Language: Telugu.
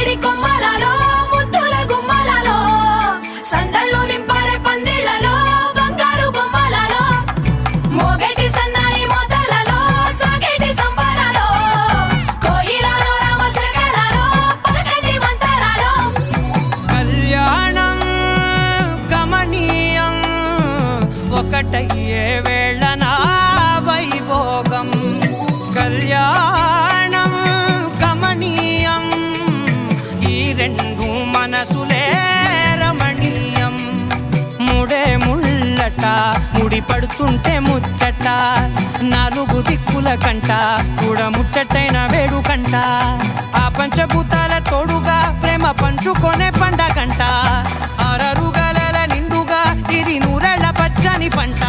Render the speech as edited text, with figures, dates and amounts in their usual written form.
మామిడి కొమ్మలలో ముద్దుల గుమ్మలలో సందళ్ళు నింపారే పందిళ్లలో బంగారు బొమ్మలలో మోగేటి సన్నాయి మోతలలో సాగేటి సంబరాలో కోయిలలో రామశకలలో పలకటి మంతరాలో కళ్యాణం గమనీయం ఒకటయ్యే వేళ నా వైభోగం కళ్యాణం గమనీయం ఈ రెండు మనసులే రమణీయం ముడే ముళ్ళట ముడి పడుతుంటే ముచ్చట నాలుగు దిక్కుల కంట చూడ ముచ్చటైన వేడుకంట ఆ పంచభూతాల తోడుగా ప్రేమ పంచుకొనే పండగంట ఆరరుగల నిండుగా ఇది నూరెళ్ళ పచ్చని పంట